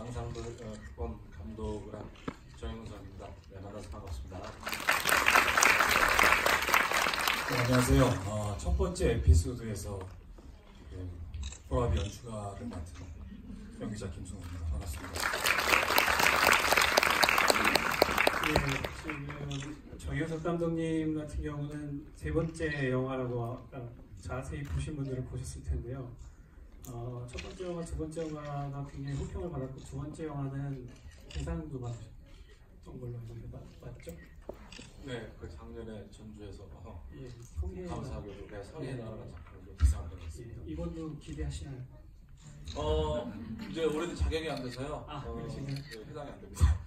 강상도 특본 감독을 한 정영석입니다. 네, 만나서 반갑습니다. 네, 안녕하세요. 첫 번째 에피소드에서 호라비 연출가를 맡은 연기자 김승우입니다. 반갑습니다. 네, 지금 정영석 감독님 같은 경우는 세 번째 영화라고 아까 자세히 보신 분들은 보셨을 텐데요. 첫 번째 영화, 두 번째 영화가 굉장히 호평을 받았고 두 번째 영화는 대상도 받았던 걸로 알고 있는데 맞죠? 네, 그 작년에 전주에서 예, 성계 감사하게도 내 성에 나라는 작품으로 대상을 받았습니다. 이번도 기대하시나요? 이제 올해도 자격이 안 돼서요. 그러시군요. 네, 해당이 안 됩니다.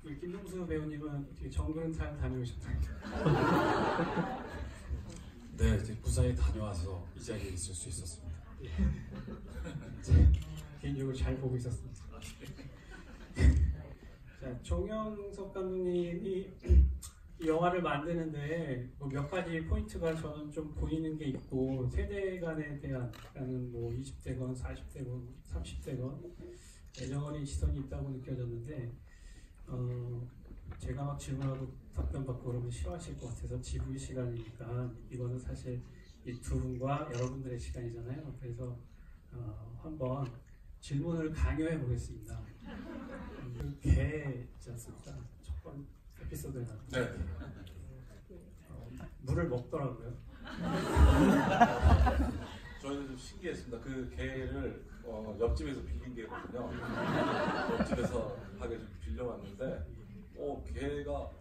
우리 김동수 배우님은 되게 정그런 삶 다녀오셨다니까. 네, 이제 부산에 다녀와서 이 자리에 있을 수 있었습니다. 개인적으로 잘 보고 있었습니다. 자, 정영석 감독님이 이 영화를 만드는데 몇 가지 포인트가 저는 좀 보이는 게 있고, 세대 간에 대한 뭐 20대건 40대건 30대건 애정어린 시선이 있다고 느껴졌는데, 제가 막 질문하고 답변받고 그러면 싫어하실 것 같아서 GV 시간이니까 이거는 사실 이 두 분과 여러분들의 시간이잖아요. 그래서 한번 질문을 강요해 보겠습니다. 개 있지 않습니까? 첫 번째 에피소드에 나온 네. 물을 먹더라고요. 저희도 좀 신기했습니다. 그 개를 옆집에서 빌린 개거든요. 옆집에서 가게 좀 빌려왔는데, 개가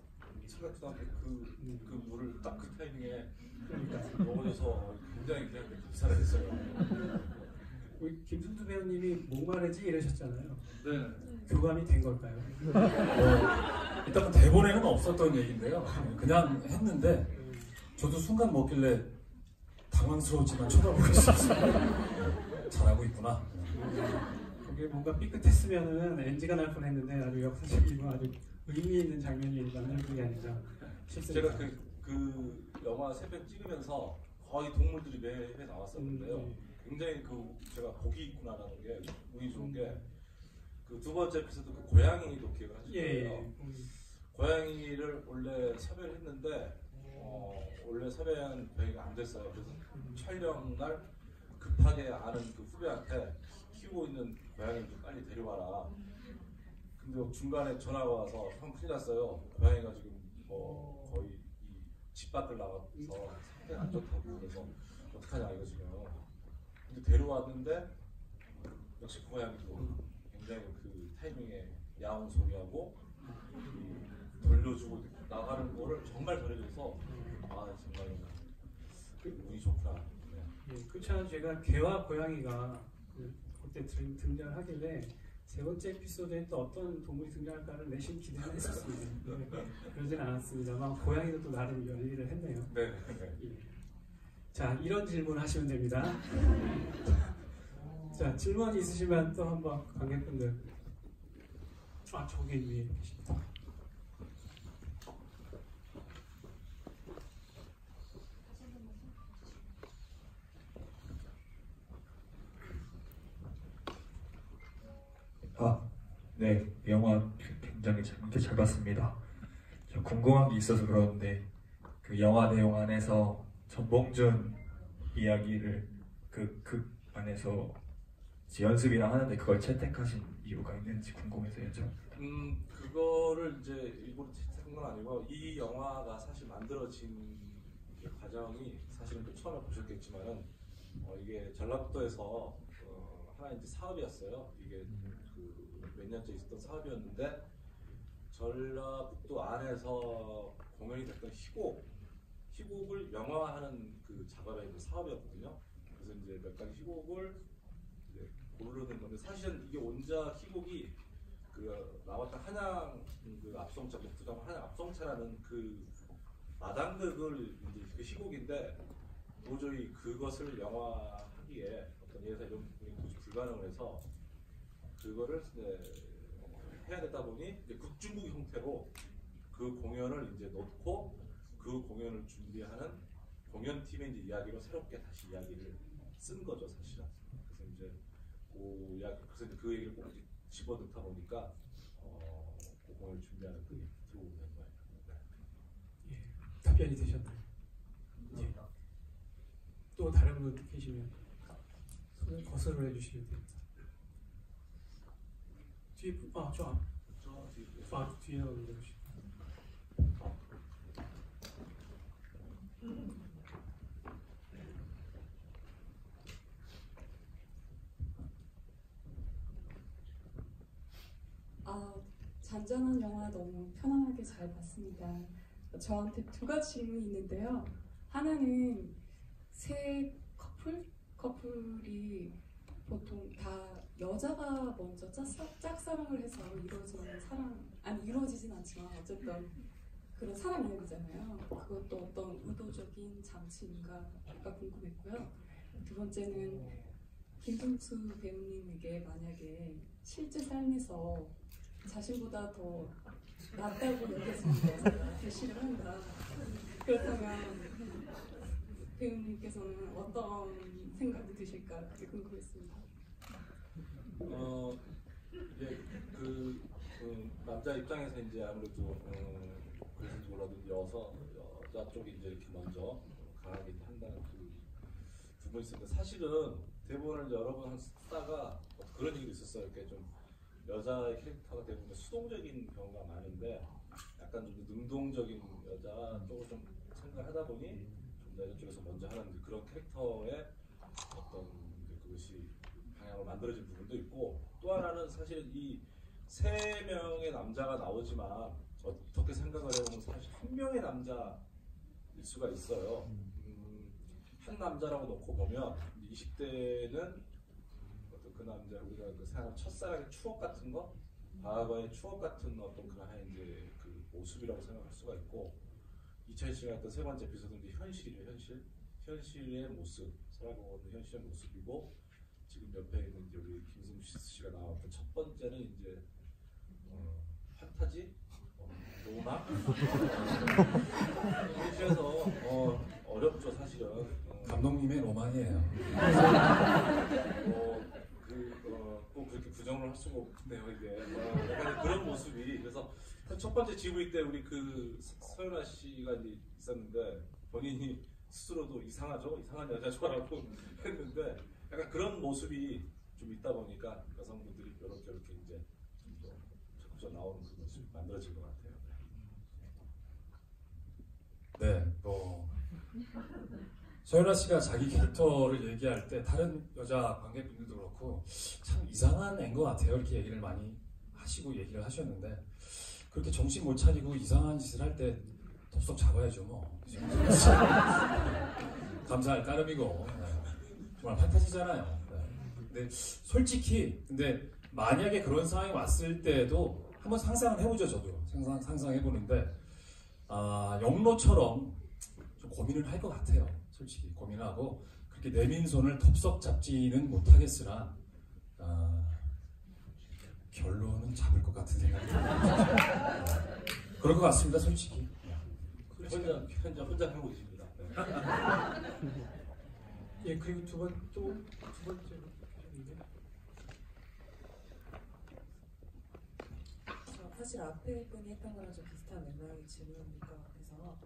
생각지도 않게 그 물을 딱 그 타이밍에 먹어줘서 굉장히 그냥 감사를 했어요. 우리 김순두 배우님이 목마르지 이러셨잖아요. 네. 교감이 된 걸까요? 일단 대본에는 없었던 얘기인데요. 그냥 했는데 저도 순간 먹길래 당황스러웠지만 쳐다보고 있었어요. 잘하고 있구나. 그게 뭔가 삐끗했으면은 NG가 날 뻔했는데 아주 역사적이고 아주 의미 있는 장면이 만들어진 게 아닌가 싶습니다. 제가 그 영화 새벽 찍으면서 거의 동물들이 매회 나왔었는데요. 굉장히 제가 복이 있구나라는 게 운이 좋은 게 그 두 번째 에피소드 그 고양이도 기억을 하실 거예요. 고양이를 원래 섭외를 했는데 원래 섭외한 고양이가 안 됐어요. 그래서 촬영 날 급하게 아는 그 후배한테 키우고 있는 고양이를 좀 빨리 데려와라. 근데 중간에 전화가 와서 형 큰일 났어요. 고양이가 지금 거의 집 밖을 나가서 상태가 안 좋다고. 그래서 어떡하냐 이거지요. 근데 데려왔는데 역시 고양이도 굉장히 그 타이밍에 야옹 소리하고 돌려주고 나가는 거를 정말 잘해줘서 정말 운이 좋구나. 네. 그렇지 않아도 제가 개와 고양이가 그때 등장하길래 세 번째 에피소드에 또 어떤 동물이 등장할까를 내심 기대를 했었습니다. 그러진 않았습니다만 고양이도 또 나름 연기를 했네요. 네. 자, 이런 질문 하시면 됩니다. 자, 질문 있으시면 또 한번 관객분들. 저기 위에 계십니다. 네, 영화 굉장히 재밌게 잘 봤습니다. 저 궁금한 게 있어서 그러는데 그 영화 내용 안에서 전봉준 이야기를 그 안에서 연습이랑 하는데 그걸 채택하신 이유가 있는지 궁금해서 여쭤봅니다. 그거를 이제 일부러 채택한 건 아니고 이 영화가 사실 만들어진 과정이 사실은 또 처음에 보셨겠지만은 이게 전라북도에서 하나 이제 사업이었어요. 이게 몇 년째 있었던 사업이었는데 전라북도 안에서 공연이 됐던 희곡을 영화화하는 그 작업의 그 사업이었거든요. 그래서 이제 몇 가지 희곡을 이제 고르는 건데 사실은 이게 원작 희곡이 나왔던 한양 압송차 부담 한양 압송차라는 그 마당극을 이제 그 희곡인데 도저히 그것을 영화하기에 어떤 예산 이런 부분이 도저히 불가능을 해서 그거를 이제 해야 되다 보니 이제 극중국 형태로 그 공연을 이제 넣고 그 공연을 준비하는 공연팀의 이제 이야기로 새롭게 다시 이야기를 쓴 거죠, 사실은. 그래서 이제 그래서 이제 그 얘기를 꼭 집어넣다 보니까 그걸 준비하는 그 들어오는 거예요. 네. 예, 답변이 되셨나요? 예. 또 다른 분 계시면 손을 거스를 해주시면 됩니다. 뒤에 저 앞. 뒤에 올려주시면. 잔잔한 영화 너무 편안하게 잘 봤습니다. 저한테 두 가지 질문이 있는데요. 하나는 세 커플이 보통 다 여자가 먼저 짝사랑을 해서 이루어지는 이루어지진 않지만 어쨌든 그런 사랑 이야기잖아요. 그것도 어떤 의도적인 장치인가가 궁금했고요. 두 번째는 김동수 배우님에게 만약에 실제 삶에서 자신보다 더 낫다고 여겨지는 여자가 대시를 한다. 그렇다면 배우님께서는 어떤 생각이 드실까 그게 궁금했습니다. 이제 그 남자 입장에서 이제 아무래도 그래서 몰라도 여자 쪽이 이제 이렇게 먼저 강하게 한다는 그 부분이 있었는데 사실은 대본을 여러 번 쓰다가 그런 얘기도 있었어요. 이렇게 좀 여자의 캐릭터가 대부분 수동적인 경우가 많은데 약간 좀 능동적인 여자 쪽으로 좀 생각을 하다 보니 좀 더 여자 쪽에서 먼저 하는 그런 캐릭터의 어떤 그것이 방향으로 만들어진 부분도 있고 또 하나는 사실 이 세 명의 남자가 나오지만 어떻게 생각을 해보면 사실 한 명의 남자일 수가 있어요. 한 남자라고 놓고 보면 20대는 그 남자 우리가 그 사람 첫사랑의 추억 같은 거, 과거의 추억 같은 어떤 그런 이제 그 모습이라고 생각할 수가 있고 2000시간 했던 세 번째 에피소드는 이제 현실이에요. 현실의 모습, 살아가고 있는 현실의 모습이고 지금 옆에 있는 이제 우리 김승수 씨가 나왔던 첫 번째는 이제 판타지, 로망. 그래서 어렵죠 사실은. 감독님의 로망이에요. 꼭 그렇게 부정을 할 수가 없네요 이게. 약간 그런 모습이 그래서 첫 번째 GV 때 우리 그 서연아 씨가 이제 있었는데 본인이 스스로도 이상한 여자 좋아라고 했는데 약간 그런 모습이 좀 있다 보니까 여성분들이 이렇게 이제 좀 적극적으로 나오는 그 모습이 만들어진 것 같아요. 네, 서연아 씨가 자기 캐릭터를 얘기할 때 다른 여자 관객분들도 그렇고 참 이상한 애인 것 같아요. 이렇게 얘기를 많이 하시고 얘기를 하셨는데 그렇게 정신 못 차리고 이상한 짓을 할 때 덥석 잡아야죠 뭐. 감사할 따름이고 정말 판타지잖아요. 근데 솔직히 만약에 그런 상황이 왔을 때도 한번 상상을 해보죠. 저도 상상해보는데 영로처럼 좀 고민을 할 것 같아요. 솔직히 고민하고 그렇게 내민 손을 덥석 잡지는 못하겠으나 결론은 잡을 것 같은 생각이 듭니다. 그럴 것 같습니다. 솔직히. 혼자 하고 있습니다. 예, 그리고 두 번째로 하셨는데 사실 앞에 분이 했던 거랑 좀 비슷한 맥락의 질문이니까 그래서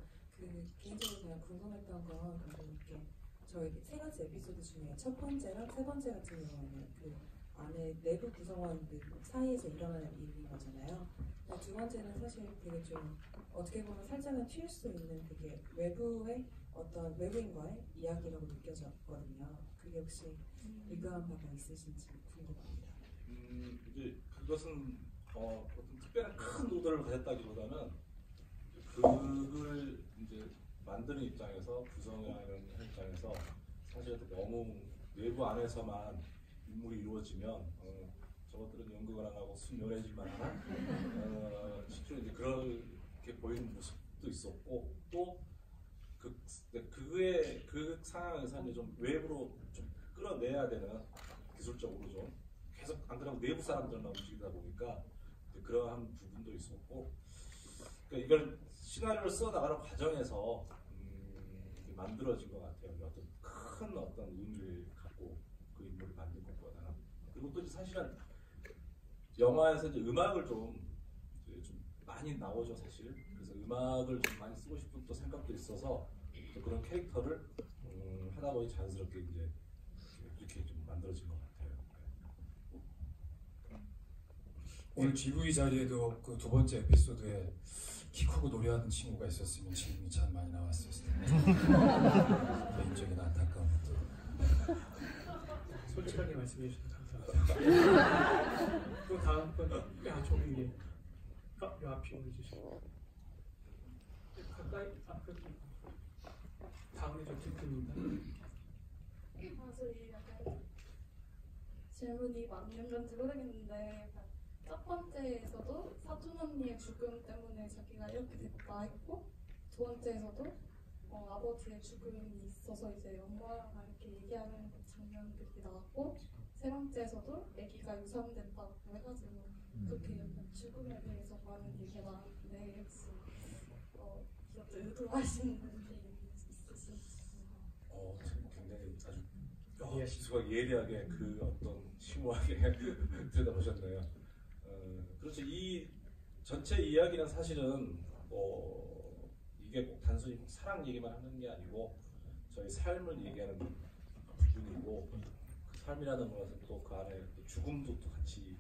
개인적으로 그냥 궁금했던 건 감독님께 저희 세 가지 에피소드 중에 첫 번째랑 세 번째 같은 경우에는 그 안에 내부 구성원들 사이에서 일어나는 일인 거잖아요. 두 번째는 사실 되게 좀 어떻게 보면 살짝은 튈 수 있는 되게 외부의 어떤 외부인과의 이야기라고 느껴졌거든요. 그게 혹시 유명한 바가 있으신지 궁금합니다. 이제 그것은 어떤 특별한 큰 의도를 가졌다기보다는 그걸 이제 만드는 입장에서 구성하는 입장에서 사실 너무 내부 안에서만 인물이 이루어지면 저것들은 연극을 안 하고 순연해질만 한 실제로 이제 그렇게 보이는 모습도 있었고 또 그 상황에서 이제 좀 외부로 좀 끌어내야 되는 기술적으로 좀 계속 안 그러면 내부 사람들만 움직이다 보니까 그러한 부분도 있었고 그러니까 이걸 시나리오를 써 나가는 과정에서 만들어진 것 같아요. 어떤 큰 어떤 의미를 갖고 그 인물을 만든 것보다는 그리고 또 이제 사실은 영화에서 이제 음악을 좀 많이 나오죠 사실. 그래서 음악을 좀 많이 쓰고 싶은 또 생각도 있어서 또 그런 캐릭터를 하다 보니 자연스럽게 이제 이렇게 좀 만들어진 것 같아요. 오늘 GV 자리에도 그 두 번째 에피소드에 키 크고 노래하는 친구가 있었으면 질문이 참 많이 나왔을 텐데 개인적인 안타까움도. 솔직하게 말씀해 주셔서 감사합니다. 또 다음 분, 저기 위에, 요 앞에 올려주시고 가까이 앞에 다음에 저 뒷분입니다. 저희 약간 질문이 맞는 건지 모르겠는데 첫 번째에서도 사촌 언니의 죽음 때문에 자기가 이렇게 됐다 했고 두 번째에서도 아버지의 죽음이 있어서 이제 엄마가 이렇게 얘기하는 장면들이 나왔고 세 번째에서도 아기가 유산됐다고 해가지고 그렇게 약간 죽음에 대해서 많은 얘기가 나왔는데 혹시 이것도 의도하시는 분이 있으신지? 굉장히 아주 예리하시죠. 지수가 예리하게 그 어떤 심오하게 들여다보셨네요. 그렇죠. 이 전체 이야기는 사실은 이게 꼭 단순히 사랑 얘기만 하는 게 아니고 저희 삶을 얘기하는 부분이고 그 삶이라는 것은 또 그 안에 또 죽음도 또 같이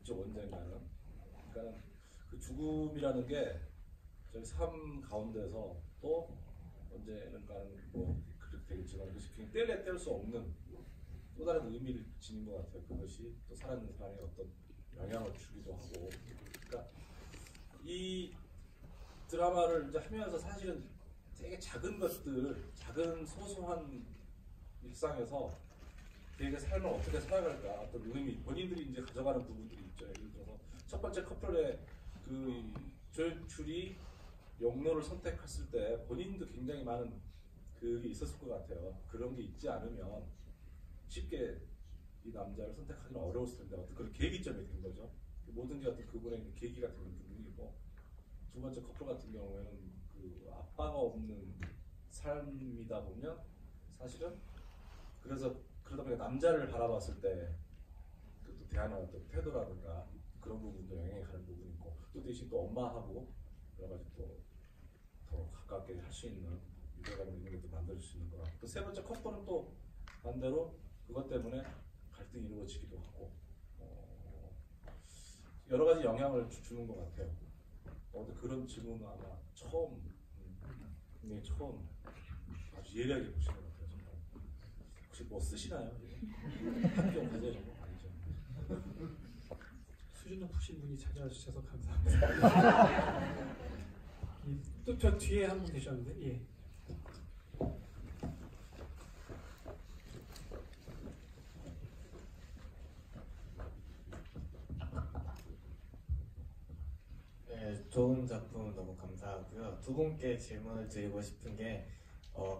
있죠 언젠가는. 그러니까 그 죽음이라는 게 저희 삶 가운데서 또 언젠가는 뭐 그렇게 되겠지만 그것이 그냥 뗄래 뗄 수 없는 또 다른 의미를 지닌 것 같아요. 그것이 또 살아있는 사람에 어떤 영향을 주기도 하고. 그러니까 이 드라마를 이제 하면서 사실은 되게 작은 것들, 작은 소소한 일상에서 되게 삶을 어떻게 살아갈까 어떤 의미, 본인들이 이제 가져가는 부분들이 있죠. 예를 들어서 첫 번째 커플의 그 조연출이 영로를 선택했을 때 본인도 굉장히 많은 그게 있었을 것 같아요. 그런 게 있지 않으면 쉽게 이 남자를 선택하기는 어려웠을 텐데 어떤 그런 계기점이 된 거죠. 모든 게 어떤 그분의 계기가 되는 부분이고 두 번째 커플 같은 경우에는 그 아빠가 없는 삶이다 보면 사실은 그래서 그러다 보니까 남자를 바라봤을 때 또 대하는 어떤 태도라든가 그런 부분도 영향이 가는 부분이 있고 또 대신 또 엄마하고 여러 가지 또 더 가깝게 할 수 있는 유대감을 있는 것도 만들 수 있는 것 같고 또 세 번째 커플은 또 반대로 그것 때문에 갈등이 이루어지기도 하고 여러 가지 영향을 주는 것 같아요. 근데 그런 질문은 아마 처음 굉장히 처음 아주 예리하게 보시는 것 같아요. 정말. 혹시 뭐 쓰시나요? 학교 과제 이런 거 아니죠? 수준 높으신 분이 찾아와 주셔서 감사합니다. 또 저 뒤에 한 분 계셨는데, 예. 네, 좋은 작품 너무 감사하고요. 두 분께 질문을 드리고 싶은 게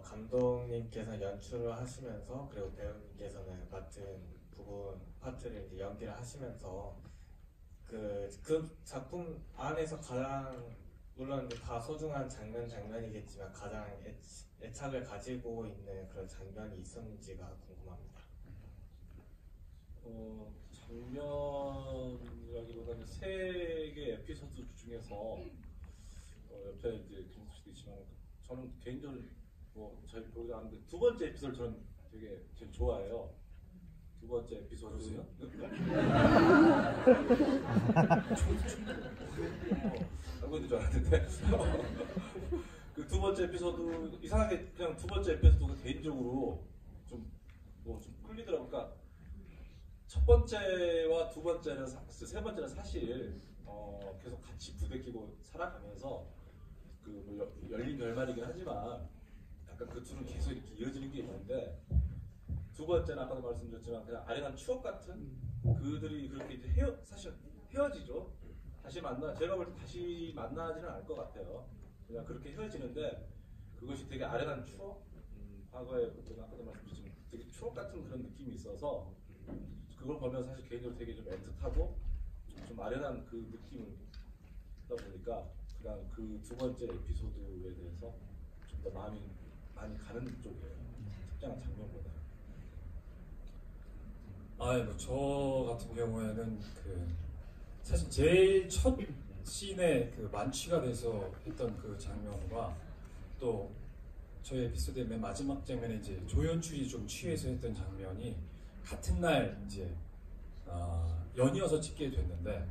감독님께서 연출을 하시면서 그리고 배우님께서는 같은 부분 파트를 이제 연기를 하시면서 그 작품 안에서 가장 물론 다 소중한 장면이겠지만 가장 애착을 가지고 있는 그런 장면이 있었는지가 궁금합니다. 장면이라기보다는 세 개 에피소드 중에서 옆에 이제 김수 씨도 있지만 저는 개인적으로 뭐 저희 보지 않는데 두 번째 에피소드 저는 되게 제일 좋아해요. 두 번째 에피소드요? 알고 있는 줄 알았는데 그 두 번째 에피소드 이상하게 그냥 두 번째 에피소드가 개인적으로 좀 끌리더라고요. 그러니까 첫 번째와 두 번째는 세 번째는 사실 계속 같이 부대끼고 살아가면서 그 뭐 열린 결말이긴 하지만 약간 그 둘은 계속 이렇게 이어지는 게 있는데 두 번째는 아까도 말씀드렸지만 그냥 아련한 추억 같은 그들이 그렇게 이제 사실 헤어지죠. 제가 볼 때 다시 만나지는 않을 것 같아요. 그냥 그렇게 헤어지는데 그것이 되게 아련한 추억, 과거에 아까도 말씀드렸지만 되게 추억 같은 그런 느낌이 있어서 그걸 보면 사실 개인적으로 되게 좀 애틋하고 좀 아련한 그 느낌을 하다 보니까 그냥 그 두 번째 에피소드에 대해서 좀 더 마음이 많이 가는 쪽이에요. 특정한 장면보다. 저 같은 경우에는 사실 제일 첫 씬에 만취가 돼서 했던 그 장면과 또 저희 에피소드의 맨 마지막 장면에 이제 조연출이 좀 취해서 했던 장면이 같은 날 이제 연이어서 찍게 됐는데,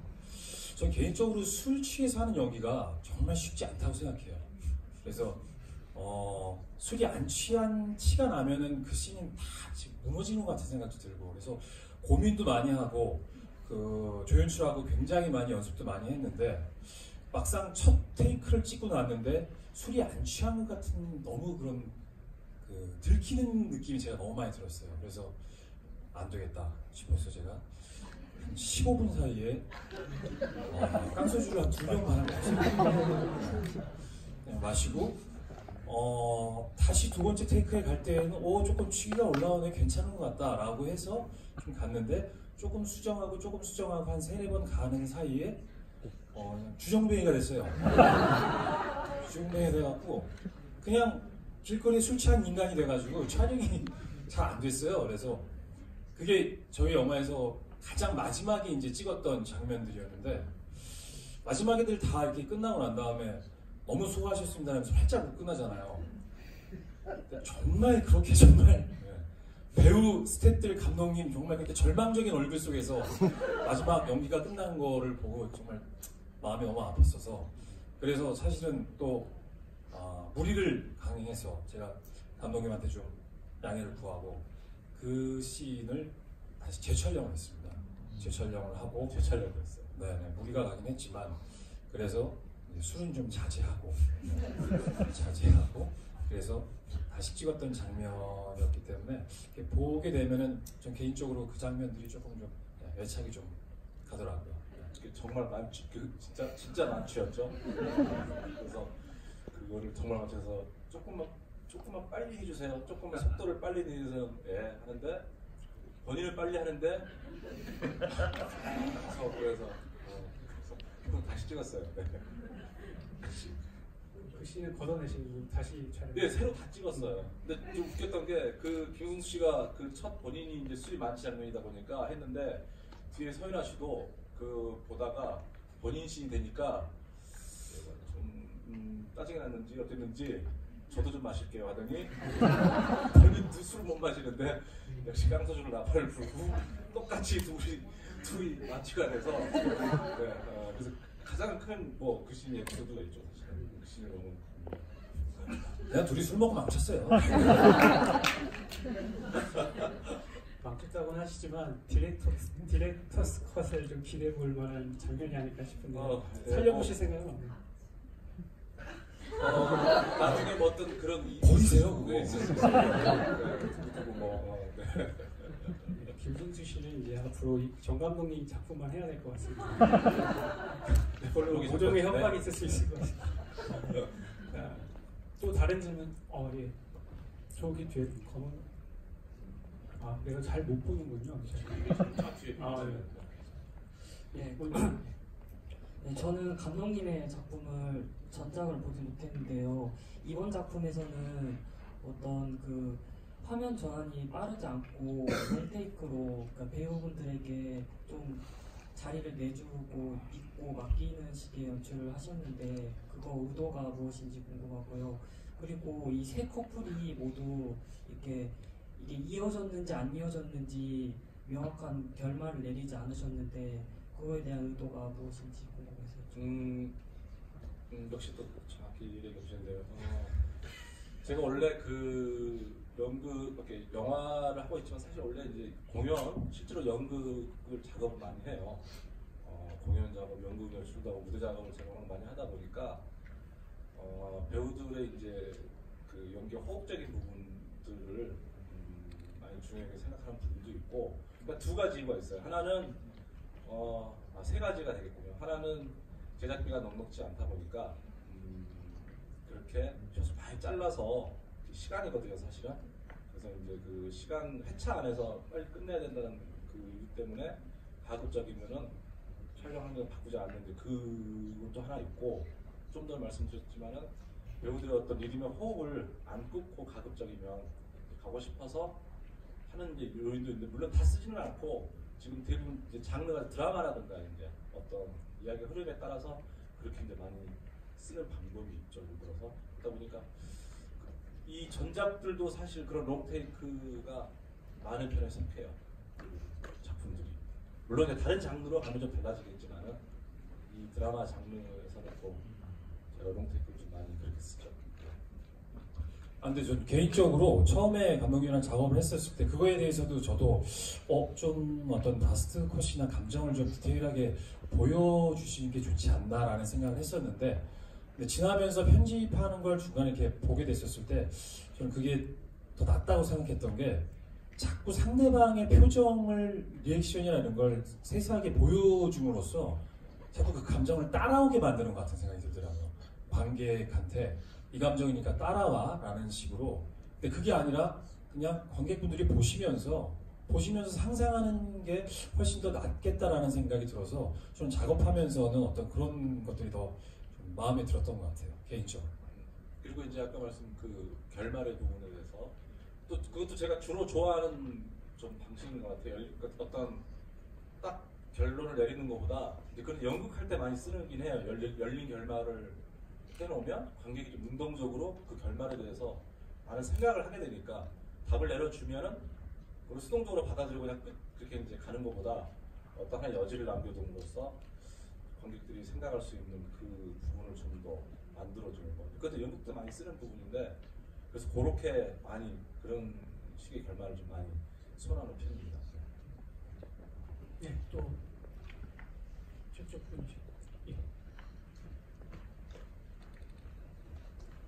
전 개인적으로 술 취해서 하는 연기가 정말 쉽지 않다고 생각해요. 그래서 술이 안 취한 티가 나면은 그 씬이 다 지금 무너지는 것 같은 생각도 들고, 그래서 고민도 많이 하고 조연출하고 굉장히 많이 연습도 많이 했는데, 막상 첫 테이크를 찍고 났는데 술이 안 취한 것 같은 너무 그런 들키는 느낌이 제가 너무 많이 들었어요. 그래서 안 되겠다 싶어서 제가 한 15분 사이에 깡소주를 한 2병 반을 마셨어요. 그냥 마시고 다시 두 번째 테이크에 갈 때에는 조금 취기가 올라오네, 괜찮은 것 같다 라고 해서 좀 갔는데, 조금 수정하고 한 3-4번 가는 사이에 주정뱅이가 됐어요. 주정뱅이가 돼갖고 그냥 길거리에 술 취한 인간이 돼가지고 촬영이 잘 안 됐어요. 그래서 그게 저희 영화에서 가장 마지막에 이제 찍었던 장면들이었는데, 마지막에들 다 이렇게 끝나고 난 다음에 너무 수고하셨습니다 하면서 활짝 못 끝나잖아요. 정말 그렇게 배우, 스태프들, 감독님 정말 그렇게 절망적인 얼굴 속에서 마지막 연기가 끝난 거를 보고 정말 마음이 너무 아팠어서, 그래서 사실은 또 무리를 강행해서 제가 감독님한테 좀 양해를 구하고 그 씬을 다시 재촬영을 했습니다. 재촬영을 하고 재촬영을 했어요. 네네, 무리가 가긴 했지만, 그래서 술은 좀 자제하고 그래서 다시 찍었던 장면이었기 때문에 보게 되면은 전 개인적으로 그 장면들이 조금 좀 애착이 좀 가더라고요. 정말 진짜 만취였죠. 그래서 그거를 정말 맞춰서 조금만 빨리 해주세요. 조금만 속도를 빨리 내주세요. 예, 하는데 본인은 빨리 하는데 그래서 그걸 다시 찍었어요. 네. 그 씬을 걷어내시고 다시 촬영. 네, 새로 다 찍었어요. 근데 좀 웃겼던 게 김웅수 씨가 첫 본인이 이제 술이 많지 장면이다 보니까 했는데, 뒤에 서윤아 씨도 보다가 본인 씬이 되니까 좀 짜증이 났는지 어땠는지 저도 좀 마실게요 하더니 본인도 술을 못 마시는데 역시 깡소주를 나팔을 불고 똑같이 둘이 마취가 돼서 그래서 가장 큰 그 씬이 에피소드가 있죠. 사실은 그 씬을 너무 그냥 둘이 술 먹고 망쳤어요. 망쳤다고는 하시지만 디렉터스 컷을 좀 기대해 볼 만한 장면이 아닐까 싶은데 살려보실 생각은 없나요? 나중에 뭐 어떤 그런 버리세요, 그거. 김승수 씨는 이제 앞으로 정 감독님 작품만 해야 될 것 같습니다. 별로 고정의 협박이 있을 수 있을 것 같습니다. 또 다른 질문, 예. 저기 뒤에 검은, 내가 잘 못 보는군요. 네. 네, 저는 감독님의 작품을 전작을 보지 못했는데요. 이번 작품에서는 어떤 화면 전환이 빠르지 않고 롱테이크로 배우분들에게 좀 자리를 내주고 믿고 맡기는 식의 연출을 하셨는데, 그거 의도가 무엇인지 궁금하고요. 그리고 이 세 커플이 모두 이게 이어졌는지 안 이어졌는지 명확한 결말을 내리지 않으셨는데, 그거에 대한 의도가 무엇인지 궁금해서요. 역시 또 정확히 얘기해 주시는데요. 제가 원래 이렇게 영화를 하고 있지만, 사실 원래 이제 실제로 연극을 작업을 많이 해요. 공연 작업, 연극 연출도 하고 무대 작업을 제가 많이 하다 보니까 배우들의 이제 연기 호흡적인 부분들을 많이 중요하게 생각하는 부분도 있고, 그러니까 두 가지 이유가 있어요. 하나는 세 가지가 되겠군요. 하나는 제작비가 넉넉지 않다 보니까 그렇게 쇼스 많이 잘라서 시간이거든요, 사실은. 그래서 이제 그 시간 회차 안에서 빨리 끝내야 된다는 그 이유 때문에 가급적이면은 촬영하는 걸 바꾸지 않는데, 그것도 하나 있고, 좀 더 말씀드렸지만은 배우들의 어떤 리듬의 호흡을 안 끊고 가급적이면 가고 싶어서 하는 이제 요인도 있는데 물론 다 쓰지는 않고 지금 대부분 이제 장르가 드라마라든가 이제 어떤 이야기 흐름에 따라서 그렇게 이제 많이 쓰는 방법이 있죠. 예를 들어서 그러다 보니까 이 전작들도 사실 그런 롱테이크가 많은 편에 속해요. 그 작품들이 물론 이제 다른 장르로 가면 좀 달라지겠지만은 이 드라마 장르에서는 또 제가 롱테이크를 좀 많이 그렇게 쓰죠. 아, 근데 전 개인적으로 처음에 감독님이랑 작업을 했었을 때 그거에 대해서도 저도 좀 어떤 바스트 컷이나 감정을 좀 디테일하게 보여주시는 게 좋지 않나라는 생각을 했었는데, 근데 지나면서 편집하는 걸 중간에 이렇게 보게 됐었을 때 저는 그게 더 낫다고 생각했던 게 자꾸 상대방의 표정을 리액션이라는 걸 세세하게 보여줌으로써 자꾸 그 감정을 따라오게 만드는 것 같은 생각이 들더라고요. 관객한테 이 감정이니까 따라와 라는 식으로. 근데 그게 아니라 그냥 관객분들이 보시면서 상상하는 게 훨씬 더 낫겠다라는 생각이 들어서 저는 작업하면서는 어떤 그런 것들이 더 좀 마음에 들었던 것 같아요, 개인적으로. 그리고 이제 아까 말씀 그 결말의 부분에 대해서 또 그것도 제가 주로 좋아하는 좀 방식인 것 같아요. 그러니까 어떤 딱 결론을 내리는 것보다 그건 연극할 때 많이 쓰긴 해요. 열린 결말을 해놓으면 관객이 좀 능동적으로 그 결말에 대해서 많은 생각을 하게 되니까 답을 내려주면은 그걸 수동적으로 받아들이고 그냥 끝 그렇게 이제 가는 것보다 어떤 하나의 여지를 남겨둠으로써 관객들이 생각할 수 있는 그 부분을 좀 더 만들어주는 거. 그것도 연극도 많이 쓰는 부분인데 그래서 그렇게 많이 그런 식의 결말을 좀 많이 선호하는 편입니다. 네, 또 저쪽 분이죠. 예.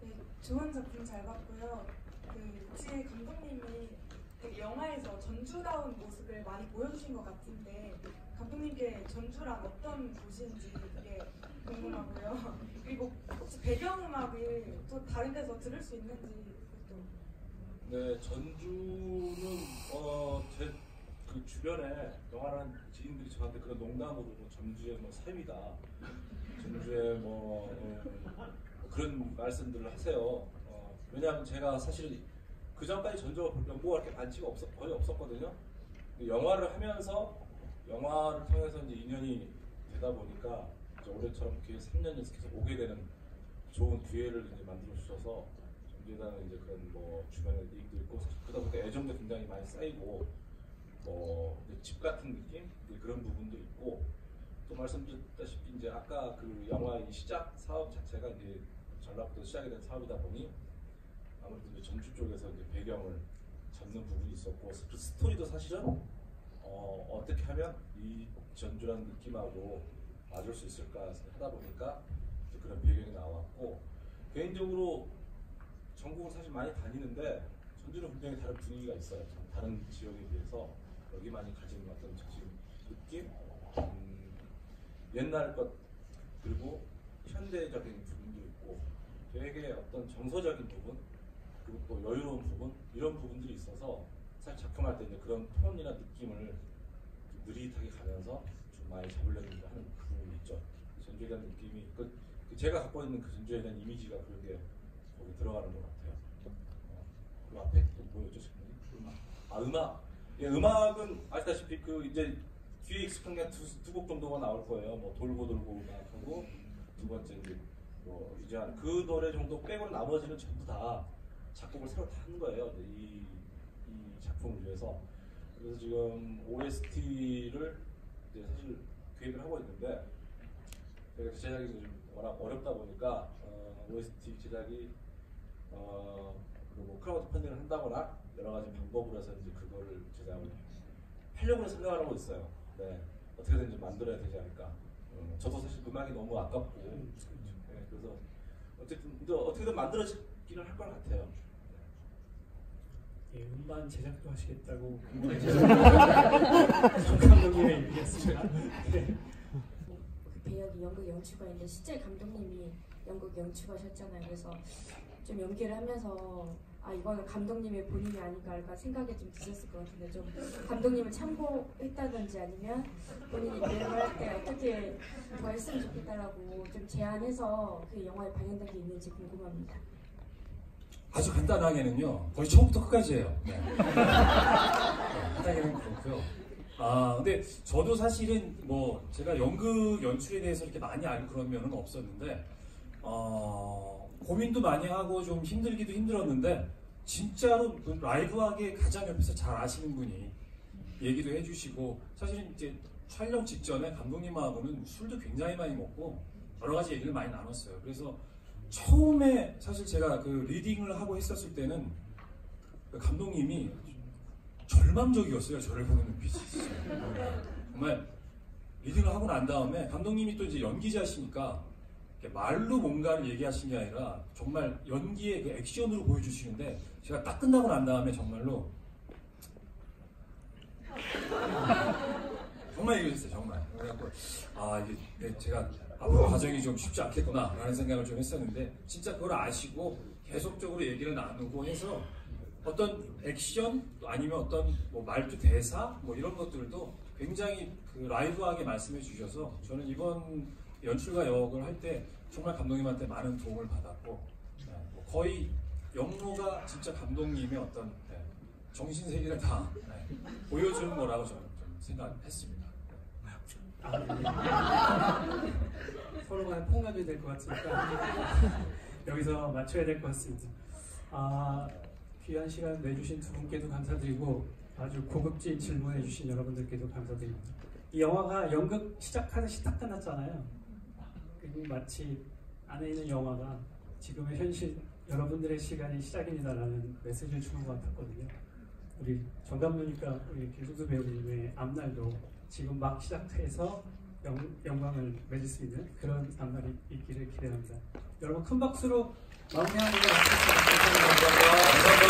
네, 좋은 작품 잘 봤고요. 그 혹시 감독님이 되게 영화에서 전주다운 모습을 많이 보여주신 것 같은데 감독님께 전주란 어떤 도시인지 되게 궁금하고요. 그리고 혹시 배경음악을 또 다른 데서 들을 수 있는지 그것도. 네, 전주는 제 그 주변에 영화라는 지인들이 저한테 그런 농담으로 뭐 전주의 뭐 삶이다, 전주의 뭐 그런 말씀들을 하세요. 왜냐하면 제가 사실 그 전까지 전주가 연고가 그렇게 많지가 거의 없었거든요. 영화를 하면서 영화를 통해서 이제 인연이 되다 보니까 이제 올해처럼 이렇게 3년 연속해서 오게 되는 좋은 기회를 이제 만들어 주셔서 전주에다는 이제 그런 뭐 주변에 얘기도 있고 그러다 보니까 애정도 굉장히 많이 쌓이고 집 같은 느낌 그런 부분도 있고 또 말씀드렸다시피 이제 아까 그 영화 이 시작 사업 자체가 이제 전라북도 시작이 된 사업이다 보니 아무래도 이제 전주 쪽에서 이제 배경을 잡는 부분이 있었고 그 스토리도 사실은 어떻게 하면 이 전주라는 느낌하고 맞을 수 있을까 하다 보니까 그런 배경이 나왔고 개인적으로 전국을 사실 많이 다니는데 전주는 굉장히 다른 분위기가 있어요. 다른 지역에 비해서 여기만이 가진 어떤 지금 느낌, 옛날 것 그리고 현대적인 부분도 있고 되게 어떤 정서적인 부분 그리고 또 여유로운 부분 이런 부분들이 있어서 사실 작품할 때 이제 그런 톤이나 느낌을 좀 느릿하게 가면서 좀 많이 잡으려고 하는 부분이 있죠. 전주에 대한 느낌이 제가 갖고 있는 그 전주에 대한 이미지가 그렇게 거기 들어가는 것 같아요. 그 앞에 또 뭐였죠 지금? 음악. 예, 음악은 아시다시피 그 이제 뒤에 익숙한 게 두 곡 정도가 나올 거예요. 뭐 돌고 음악하고 두 번째 이제 뭐 이제 그 노래 정도 빼고는 나머지는 전부 다 작곡을 새로 다 한 거예요. 이 작품을 위해서. 그래서 지금 OST를 이제 사실 계획을 하고 있는데 제작이 좀 워낙 어렵다 보니까 OST 제작이 그리고 크라우드 펀딩을 한다거나 여러 가지 방법으로 해서 이제 그거를 제작을 하려고 생각을 하고 있어요. 네, 어떻게든 좀 만들어야 되지 않을까. 저도 사실 음악이 너무 아깝고, 네, 그래서 어떻게든 만들어지기는 할 것 같아요. 예, 음반 제작도 하시겠다고 감독님의 얘기였습니다. 네. 그 배역이 연극 연출가인데 실제 감독님이 연극 연출가셨잖아요. 그래서 좀 연기를 하면서 이거는 감독님의 본인이 아닌가 할까 생각이 좀 드셨을 것 같은데 좀 감독님을 참고했다든지 아니면 본인이 배역을 할 때 어떻게 더 했으면 좋겠다라고 좀 제안해서 그 영화에 반영된 게 있는지 궁금합니다. 아주 간단하게는요, 거의 처음부터 끝까지예요. 네. 간단하게는 그렇고요. 근데 저도 사실은 뭐 제가 연극 연출에 대해서 이렇게 많이 알고 그런 면은 없었는데, 고민도 많이 하고 좀 힘들기도 힘들었는데, 진짜로 그 라이브하게 가장 옆에서 잘 아시는 분이 얘기도 해주시고, 사실은 이제 촬영 직전에 감독님하고는 술도 굉장히 많이 먹고 여러 가지 얘기를 많이 나눴어요. 그래서 처음에 사실 제가 그 리딩을 하고 했었을 때는 그 감독님이 절망적이었어요. 저를 보는 눈빛이. 정말 리딩을 하고 난 다음에 감독님이 또 이제 연기자시니까 말로 뭔가를 얘기하신 게 아니라 정말 연기의 그 액션으로 보여주시는데, 제가 딱 끝나고 난 다음에 정말로 정말 얘기했어요. 정말. 그래갖고 이게 제가 앞으로 과정이 좀 쉽지 않겠구나 라는 생각을 좀 했었는데, 진짜 그걸 아시고 계속적으로 얘기를 나누고 해서 어떤 액션 아니면 어떤 뭐 말투 대사 뭐 이런 것들도 굉장히 그 라이브하게 말씀해 주셔서, 저는 이번 연출가 역을 할 때 정말 감독님한테 많은 도움을 받았고, 뭐 거의 영로가 진짜 감독님의 어떤 정신세계를 다 보여주는 거라고 저는 좀 생각했습니다. 서로 간에 폭력이 될 것 같으니까 여기서 맞춰야 될 것 같습니다. 귀한 시간 내주신 두 분께도 감사드리고, 아주 고급진 질문해 주신 여러분들께도 감사드립니다. 이 영화가 연극 시작하듯이 딱 끝났잖아요. 그리고 마치 안에 있는 영화가 지금의 현실 여러분들의 시간이 시작입니다라는 메시지를 주는 것 같았거든요. 우리 정 감독님과 우리 김승수 배우님의 앞날도 지금 막 시작해서 영광을 맺을 수 있는 그런 앞날이 있기를 기대합니다. 여러분 큰 박수로 마무리하는 것 같습니다. 감사합니다.